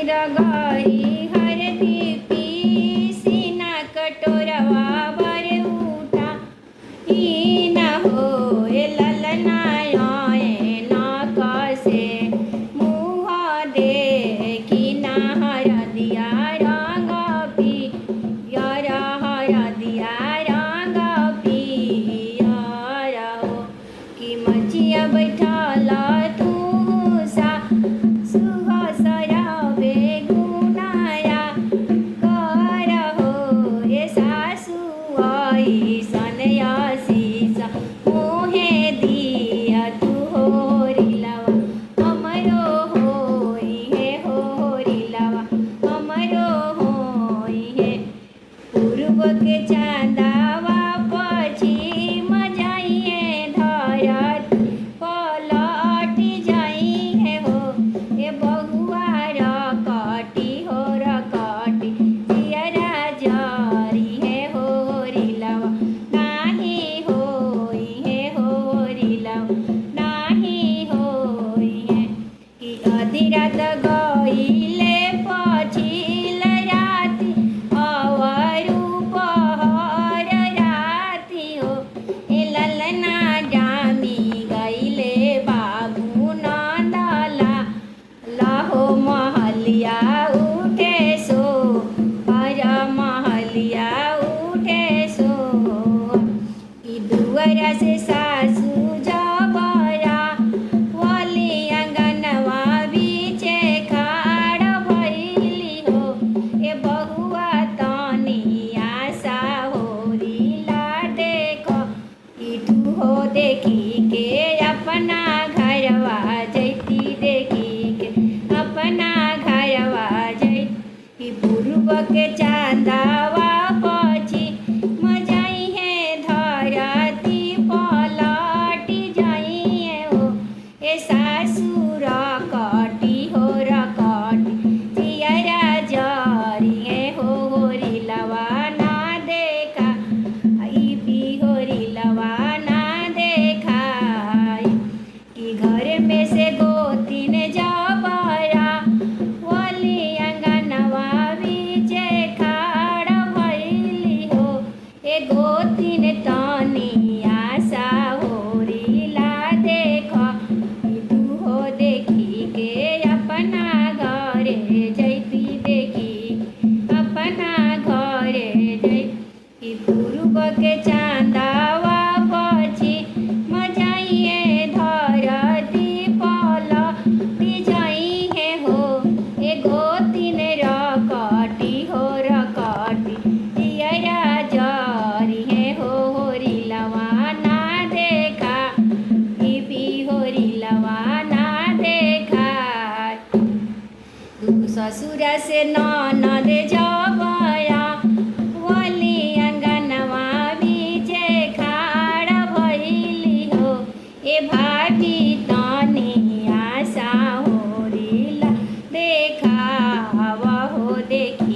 रगरी हरदी पीसी ना कटोरवा भर उठा ही न हो ललना ना कसे मुँह देखी ना हरदिया रंग पियर हरदिया रंग पियर हो कि मचिया बैठल तू सा सुहसरवे गुनाया कर हो ए सासु ऐसन आशीष मोहे दिया तू होरिलवा हमरो होई है होरिलवा हमरो होई है पूर्व के चांदावा पश्चिम जाइए धरत पलट जाइए हो ए बहुआ रकटी हो रकटी जियरा जरी है होरिलवा नाही होई है होरिलवा नाही होई है कि अधिरात गईले पछिल राति अवरु पहर राति हो ए ललना जामी गईले बाबू नंदला लहो महलिया उठे सो हर महलिया उठे सो कि दुआरा से सासू जबरा वली अंगनवा बीचे खाड़ भइली हो ए बहुआ तनी आशा होरिला देख इठू हो देखी के अपना घरवा जैती देखी के अपना घरवा जैती पूर्व के चांदावा पछी मजाई है धरती पलटी जाइए हो ए सासुर कटी हो रकटी जियरा जरी है होरिलवा ना देखा ई भी होरिलवा ना देखा कि घर में से गोतीन जबरा वली अंगनवा बीचे खाड़ भइली हो ए गोतीन तनी आशा होरिला देख तू हो देखी के अपना घरे जैती देखी अपना घरे जैती पूर्व के चांदावा पछी मजाइए धरती पलटी जाइए हो ए गोतीन रकटी हो रकटी जियरा जरी है होरिलवा ना देखा ई भी होरिलवा ना देखा ससुरा से ननद जबरा वली अंगनवा बीचे खाड़ भइली हो ए भाभी तनी आशा होरिला देखा हो देखी